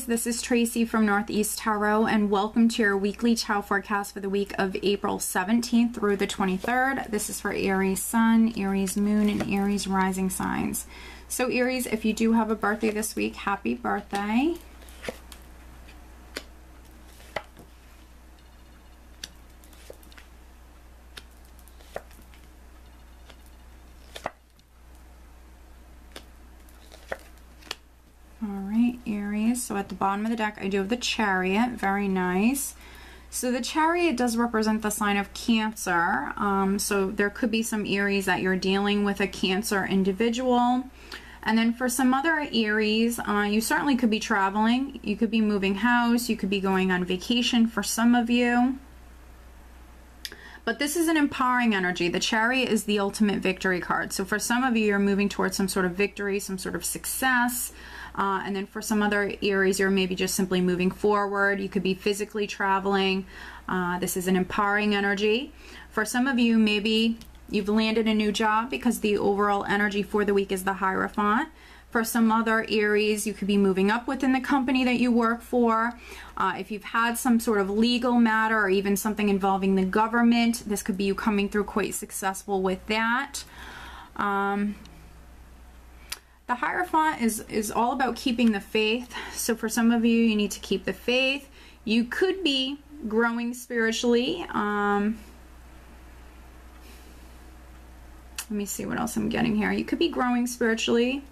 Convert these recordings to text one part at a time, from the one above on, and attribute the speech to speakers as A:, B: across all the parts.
A: this is Tracy from Northeast Tarot, and welcome to your weekly tarot forecast for the week of April 17th through the 23rd. This is for Aries Sun, Aries Moon, and Aries Rising signs. So Aries, if you do have a birthday this week, happy birthday. Aries. So at the bottom of the deck, I do have the Chariot. Very nice. So the Chariot does represent the sign of Cancer. So there could be some Aries that you're dealing with a Cancer individual. And then for some other Aries, you certainly could be traveling. You could be moving house. You could be going on vacation for some of you. But this is an empowering energy. The Chariot is the ultimate victory card. So for some of you, you're moving towards some sort of victory, some sort of success. And then for some other Aries, you're maybe just simply moving forward. You could be physically traveling. This is an empowering energy. For some of you, maybe you've landed a new job because the overall energy for the week is the Hierophant. For some other Aries, you could be moving up within the company that you work for. If you've had some sort of legal matter or even something involving the government, this could be you coming through quite successful with that. The Hierophant is all about keeping the faith. So for some of you, you need to keep the faith. You could be growing spiritually. Let me see what else I'm getting here. You could be growing spiritually.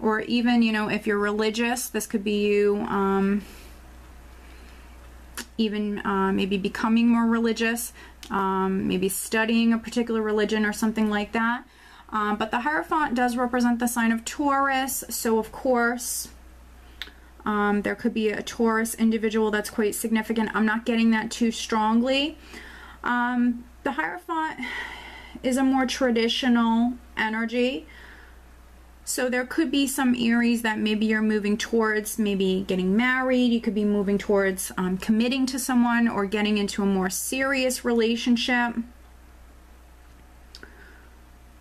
A: Or even, you know, if you're religious, this could be you maybe becoming more religious, maybe studying a particular religion or something like that. But the Hierophant does represent the sign of Taurus, so of course there could be a Taurus individual that's quite significant. I'm not getting that too strongly. The Hierophant is a more traditional energy, so there could be some Aries that maybe you're moving towards maybe getting married. You could be moving towards committing to someone or getting into a more serious relationship.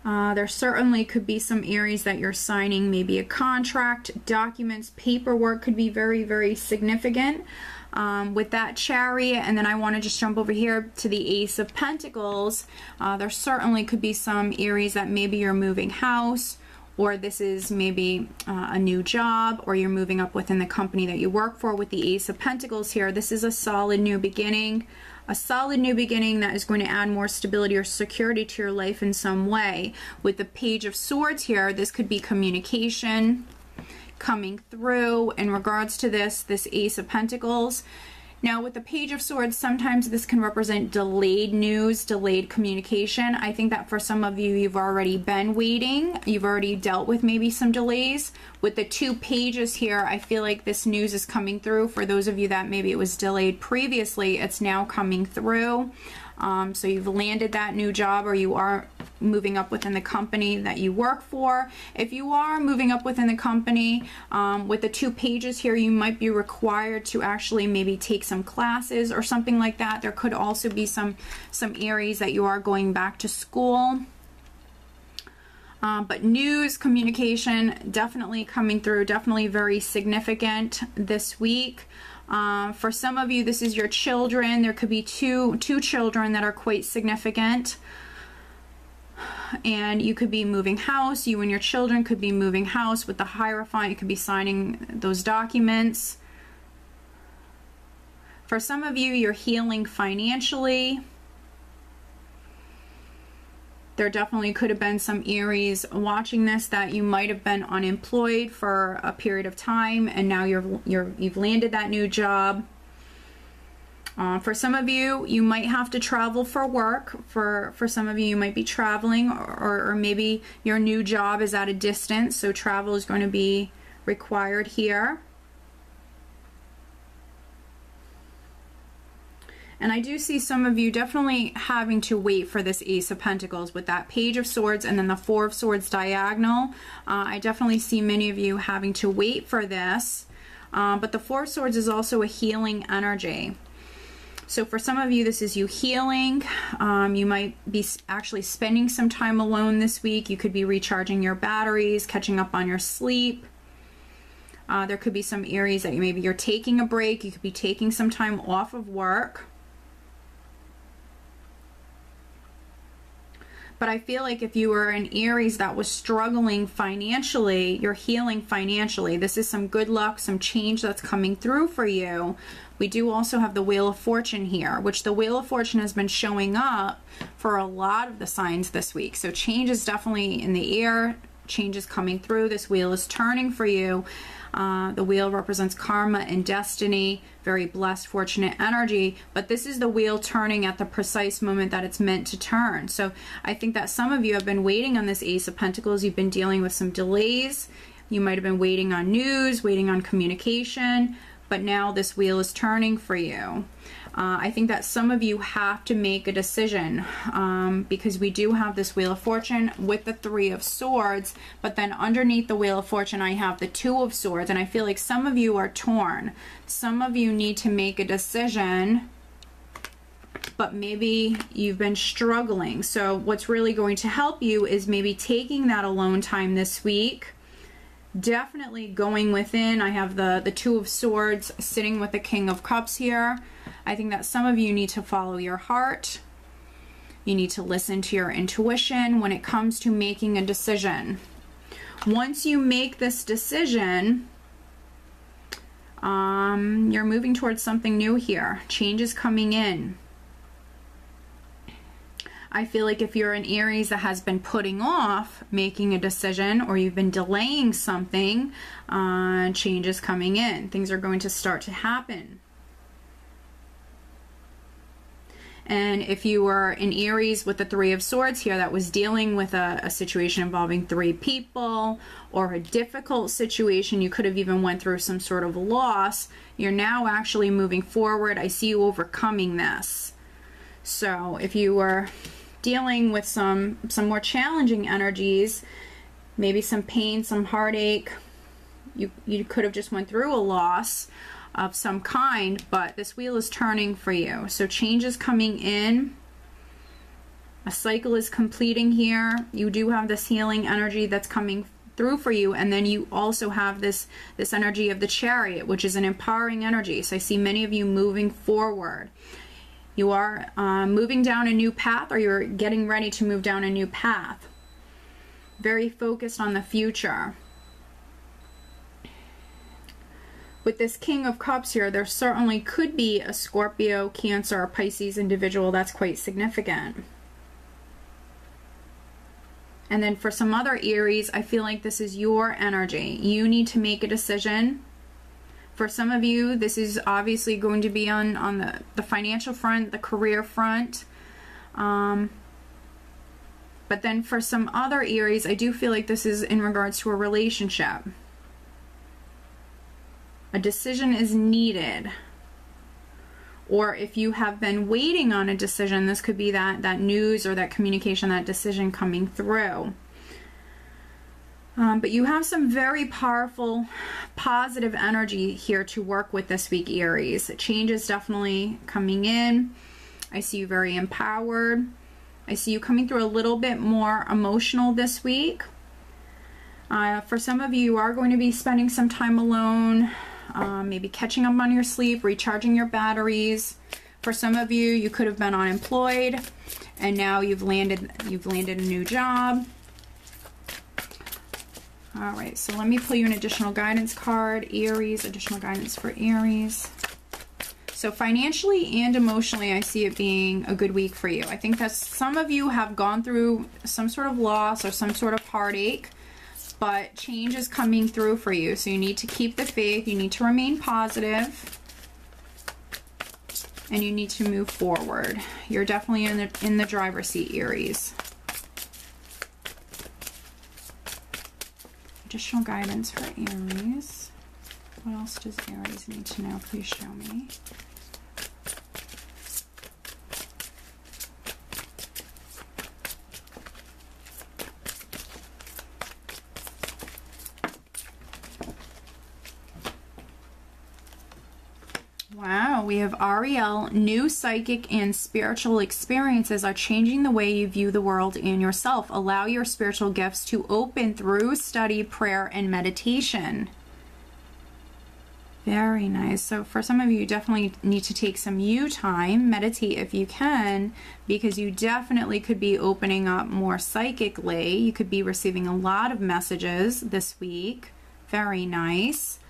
A: There certainly could be some Aries that you're signing maybe a contract, documents, paperwork could be very, very significant with that Chariot. And then I want to just jump over here to the Ace of Pentacles. There certainly could be some Aries that maybe you're moving house, or this is maybe a new job, or you're moving up within the company that you work for with the Ace of Pentacles here. This is a solid new beginning. A solid new beginning that is going to add more stability or security to your life in some way. With the Page of Swords here, this could be communication coming through in regards to this Ace of Pentacles. Now with the Page of Swords, sometimes this can represent delayed news, delayed communication. I think that for some of you, you've already been waiting. You've already dealt with maybe some delays. With the 2 pages here, I feel like this news is coming through. For those of you that maybe it was delayed previously, it's now coming through. So you've landed that new job, or you are moving up within the company that you work for. If you are moving up within the company, with the 2 pages here, you might be required to actually maybe take some classes or something like that. There could also be some Aries that you are going back to school. But news, communication, definitely coming through, definitely very significant this week. For some of you, this is your children. There could be two children that are quite significant. And you could be moving house. You and your children could be moving house. With the Hierophant, you could be signing those documents. For some of you, you're healing financially. There definitely could have been some Aries watching this that you might have been unemployed for a period of time, and now you've landed that new job. For some of you, you might have to travel for work. For some of you, you might be traveling, or maybe your new job is at a distance, so travel is going to be required here. And I do see some of you definitely having to wait for this Ace of Pentacles with that Page of Swords and then the 4 of Swords diagonal. I definitely see many of you having to wait for this. But the 4 of Swords is also a healing energy. So for some of you, this is you healing. You might be actually spending some time alone this week. You could be recharging your batteries, catching up on your sleep. There could be some Aries that maybe you're taking a break. You could be taking some time off of work. But I feel like if you were an Aries that was struggling financially, you're healing financially. This is some good luck, some change that's coming through for you. We do also have the Wheel of Fortune here, which the Wheel of Fortune has been showing up for a lot of the signs this week. So change is definitely in the air. Change is coming through. This wheel is turning for you. The wheel represents karma and destiny, very blessed, fortunate energy, but this is the wheel turning at the precise moment that it's meant to turn. So I think that some of you have been waiting on this Ace of Pentacles. You've been dealing with some delays. You might have been waiting on news, waiting on communication, but now this wheel is turning for you. I think that some of you have to make a decision because we do have this Wheel of Fortune with the Three of Swords, but then underneath the Wheel of Fortune I have the Two of Swords, and I feel like some of you are torn. Some of you need to make a decision, but maybe you've been struggling. So what's really going to help you is maybe taking that alone time this week. Definitely going within. I have the Two of Swords sitting with the King of Cups here. I think that some of you need to follow your heart. You need to listen to your intuition when it comes to making a decision. Once you make this decision, you're moving towards something new here. Change is coming in. I feel like if you're an Aries that has been putting off making a decision, or you've been delaying something, change is coming in. Things are going to start to happen. And if you were an Aries with the Three of Swords here that was dealing with a situation involving three people, or a difficult situation, you could have even went through some sort of loss, you're now actually moving forward. I see you overcoming this. So if you were dealing with some more challenging energies, maybe some pain, some heartache, you could have just went through a loss of some kind, but this wheel is turning for you. So change is coming in. A cycle is completing here. You do have this healing energy that's coming through for you, and then you also have this energy of the Chariot, which is an empowering energy. So I see many of you moving forward. You are moving down a new path, or you're getting ready to move down a new path. Very focused on the future. With this King of Cups here, there certainly could be a Scorpio, Cancer, or Pisces individual that's quite significant. And then for some other Aries, I feel like this is your energy. You need to make a decision. For some of you, this is obviously going to be on the financial front, the career front. But then for some other Aries, I do feel like this is in regards to a relationship. A decision is needed. Or if you have been waiting on a decision, this could be that news or that communication, that decision coming through. But you have some very powerful, positive energy here to work with this week, Aries. Change is definitely coming in. I see you very empowered. I see you coming through a little bit more emotional this week. For some of you, you are going to be spending some time alone, maybe catching up on your sleep, recharging your batteries. For some of you, you could have been unemployed, and now you've landed a new job. All right, so let me pull you an additional guidance card, Aries, additional guidance for Aries. So financially and emotionally, I see it being a good week for you. I think that some of you have gone through some sort of loss or some sort of heartache, but change is coming through for you. So you need to keep the faith, you need to remain positive, and you need to move forward. You're definitely in the driver's seat, Aries. Additional guidance for Aries. What else does Aries need to know? Please show me. Wow, we have Ariel. New psychic and spiritual experiences are changing the way you view the world and yourself. Allow your spiritual gifts to open through study, prayer, and meditation. Very nice. So for some of you, you definitely need to take some you time, meditate if you can, because you definitely could be opening up more psychically. You could be receiving a lot of messages this week. Very nice.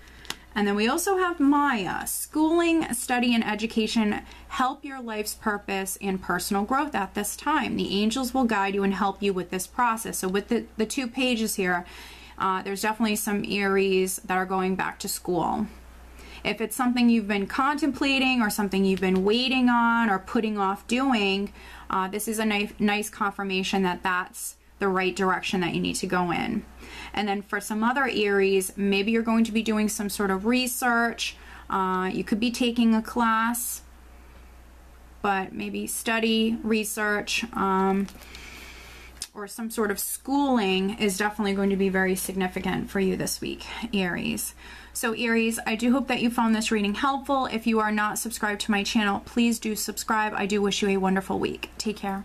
A: And then we also have Maya. Schooling, study, and education help your life's purpose and personal growth at this time. The angels will guide you and help you with this process. So with the 2 pages here, there's definitely some Aries that are going back to school. If it's something you've been contemplating or something you've been waiting on or putting off doing, this is a nice confirmation that that's the right direction that you need to go in. And then for some other Aries, maybe you're going to be doing some sort of research. You could be taking a class, but maybe study, research, or some sort of schooling is definitely going to be very significant for you this week, Aries. So Aries, I do hope that you found this reading helpful. If you are not subscribed to my channel, please do subscribe. I do wish you a wonderful week. Take care.